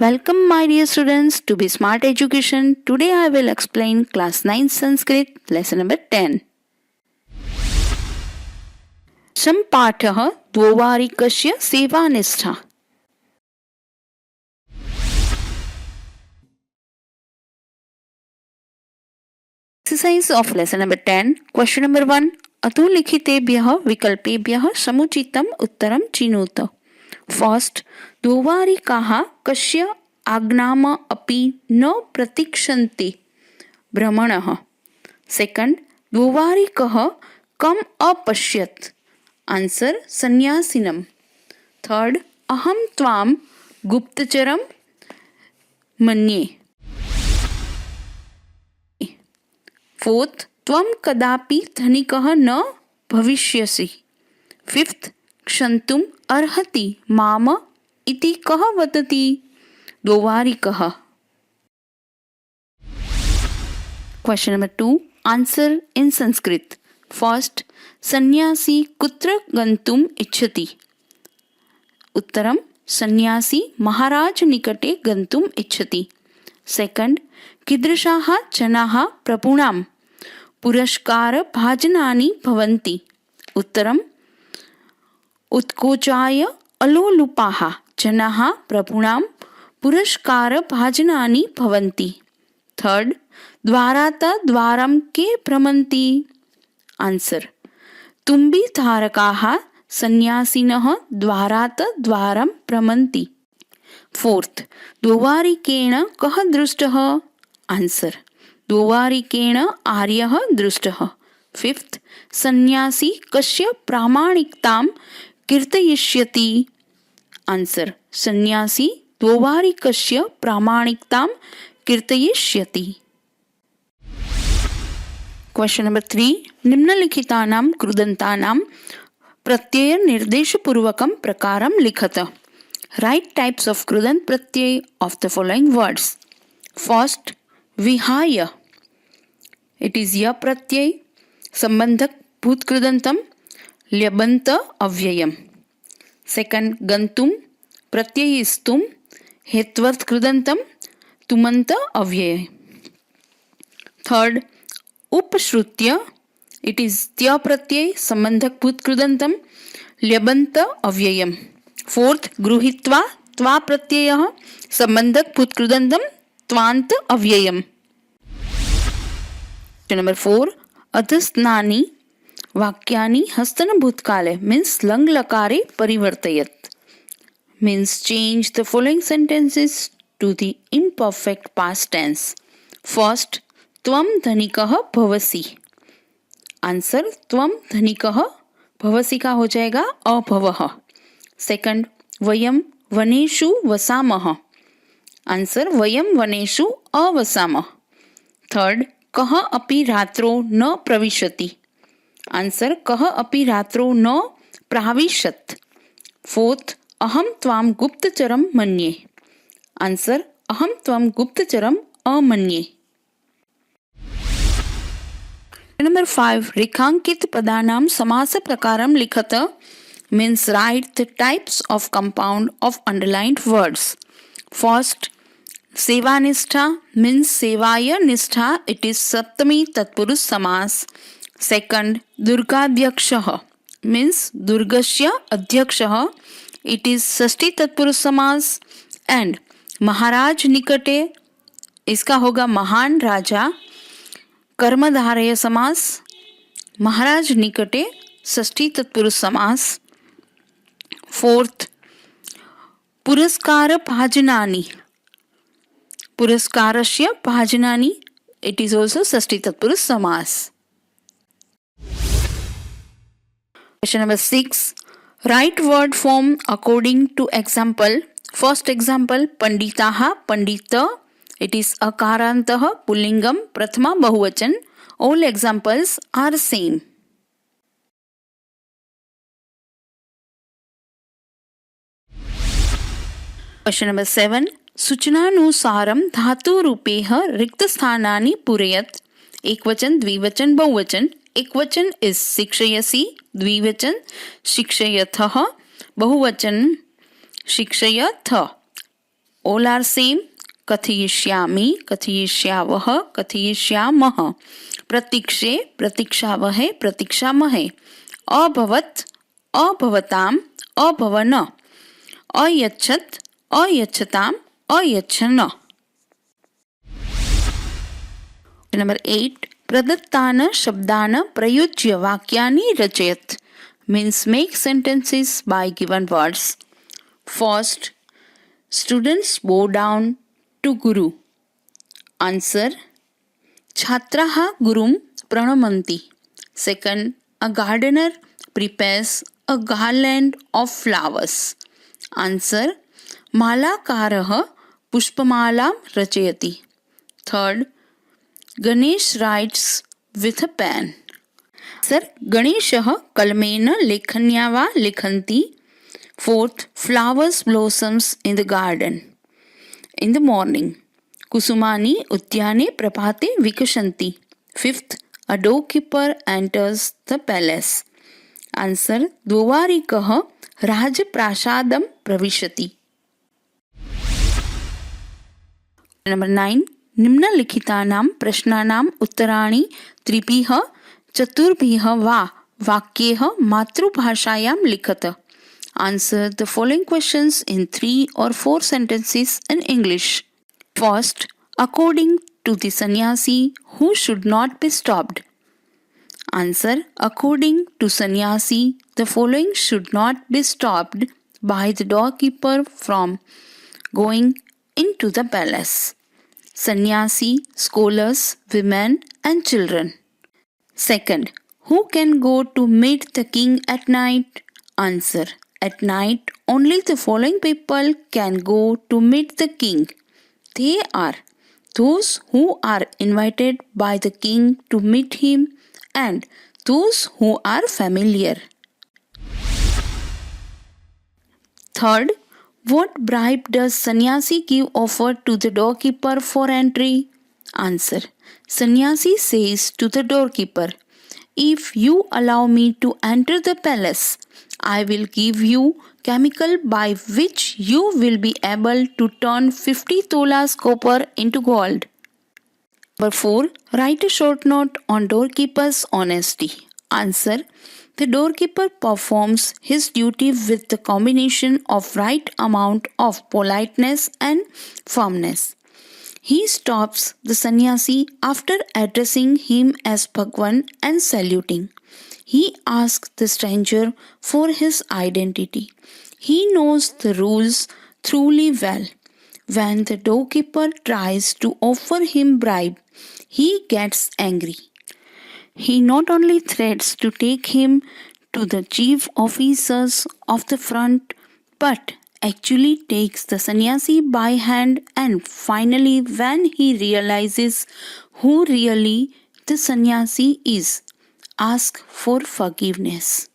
Welcome, my dear students, to Be Smart Education. Today I will explain Class 9 Sanskrit, lesson number 10. सम्पाठः द्वौवारिकस्य सेवानिष्ठा. Exercise of lesson number 10. Question number 1. अधोलिखितेभ्यः विकल्पेभ्यः समुचितम् उत्तरं चिनोत. First, द्वौवारिकाः कस्य आज्ञाम् अपि न प्रतीक्षन्ते. भ्रमणः. Second, द्वौवारिकः कम् अपश्यत्. Answer, सन्यासिनं. Third, अहं त्वां गुप्तचरं मन्ये. फोर्थ, त्वं कदापि धनिकः न भविष्यसि. फिफ्थ, क्षन्तुम् अर्हति माम इति कः वदति. द्वौवारिकः. Question number 2. Answer in Sanskrit. First, सन्यासी कुत्र गन्तुम् इच्छति. उत्तरं, सन्यासी महाराज निकटे गन्तुम् इच्छति. सेकंड, कीदृशाः जनाः प्रभूणां पुरस्कारभाजनानि भवन्ति. उत्तरं, उत्कोचाय अलोलुपाः जनाः प्रभूणां पुरस्कारभाजनानि भवन्ति. थर्ड, द्वारात् द्वारं के भ्रमन्ति. आंसर, तुम्बीधारकाः सन्यासिनः द्वारात् द्वारं भ्रमन्ति. फोर्थ, द्वौवारिकेण कः दृष्टः. आंसर, द्वौवारिकेण आर्यः दृष्टः. फिफ्थ, सन्यासी कस्य प्रामाणिकतां कीर्तयिष्यति. आंसर, सन्यासी द्वौवारिकस्य प्रामाणिकतां कीर्तयिष्यति. Question number 3. निम्नलिखितानां कृदन्तानां प्रत्ययनिर्देशपूर्वकं प्रकारं लिखत. Write types of krudant pratyay of the following words. First, vihaya. It is ya pratyay. संबंधक भूत कृदंतम ल्यबंत अव्ययम. सेकंड, गंतुम प्रत्ययिस्तुम हेत्वर्थ कृदंतम तुमंत अव्यय. थर्ड, उपश्रुत्य. इट इज त्य प्रत्यय संबंधक भूत कृदंतम ल्यबंत अव्ययम. फोर्थ, गृहीत्वा त्वा प्रत्ययः संबंधक भूत कृदंतम त्वांत अव्ययम. नंबर 4. अधस्नानि वाक्यानि हस्तन भूतकाले मीन्स लंग लकारे परिवर्तयत. Means change the following sentences to the imperfect past tense. First, त्वं धनिकः भवसि. आंसर, त्वं धनिकः भवसि का हो जाएगा अभवः. सेकंड, वयं वनेषु वसामः. आंसर, वयं वनेषु अवसामः. थर्ड, कः अपि रात्रौ न प्रविशति. आंसर, कः अपि रात्रौ न प्राविशत्. फोर्थ, अहं त्वां गुप्तचरं मन्ये. आंसर, अहं त्वां गुप्तचरम् अमन्ये. नंबर 5. रेखांकित पदानां समास प्रकारं लिखत. Means write the types of compound of underlined words. First, सेवानिष्ठा मीन्स सेवाय निष्ठा. इट इज सप्तमी तत्पुरुष समास. सेकंड, दुर्गाध्यक्षः मीन्स दुर्गस्य अध्यक्षः. इट इज षष्ठी तत्पुरुष समास. एंड महाराज निकटे, इसका होगा महान राजा. कर्मधारय समास. महाराज निकटे षष्ठी तत्पुरुष समास. फोर्थ, पुरस्कार भाजनानि. पुरस्कारस्य भाजनानि. इट इज ऑल्सो षष्ठी तत्पुरुष समास. Question number 6. Write word form according to example. First example, पंडिताः पंडित. इट इज अकारांतः पुल्लिंगम प्रथमा बहुवचन. All examples are same. Question number 7. सूचनानुसारं धातुरूपेः रिक्तस्थानानि पूरयत्. एकवचन, द्विवचन, बहुवचन. एकवचन इज शिक्षयसि. द्विवचन शिक्षयथः. बहुवचन शिक्षयथ. all are same. कथयिष्यामि, कथयिष्यावः, कथयिष्यामः. प्रतीक्षे, प्रतीक्षावहे, प्रतीक्षामहे. अभवत्, अभवताम्, अभवन. अयच्छत्, अयच्छताम्, अयच्छन्. नंबर 8. प्रदत्तान् शब्दान् प्रयुज्य वाक्यानि रचयत्. Means make sentences by given words. First, students bow down to Guru. Answer, Chhatraः Gurum Pranamanti. Second, a gardener prepares a garland of flowers. Answer, Malakarah Pushpamalam Rachayati. Third, Ganesh writes with a pen. Sir, Ganeshah kalmena lekhanya va lekhanti. Fourth, flowers blossoms in the garden. In the morning. Kusumani utyane prabhate vikashanti. Fifth, a doorkeeper enters the palace. Answer, Dvarikah Rajprasadam pravishati. Number 9. निम्नलिखितानां प्रश्नानां उत्तराणि त्रिभिः चतुर्भिः वा वाक्यैः मातृभाषायां लिखत. Answer the following questions in 3 or 4 sentences in English. First, according to the sannyasi, who should not be stopped? Answer, according to sannyasi, the following should not be stopped by the doorkeeper from going into the palace. Sannyasi, scholars, women and children. Second, who can go to meet the king at night? Answer, at night only the following people can go to meet the king. They are those who are invited by the king to meet him and those who are familiar. Third, what bribe does sannyasi give offer to the doorkeeper for entry? Answer, sannyasi says to the doorkeeper, if you allow me to enter the palace, I will give you chemical by which you will be able to turn 50 tolas copper into gold. Number 4. Write a short note on doorkeeper's honesty. Answer, the doorkeeper performs his duty with the combination of right amount of politeness and firmness. He stops the sannyasi after addressing him as Bhagwan and saluting. He asks the stranger for his identity. He knows the rules thoroughly well. When the doorkeeper tries to offer him bribe, he gets angry. He not only threats to take him to the chief officers of the front, but actually takes the sannyasi by hand, and finally when he realizes who really the sannyasi is, asks for forgiveness.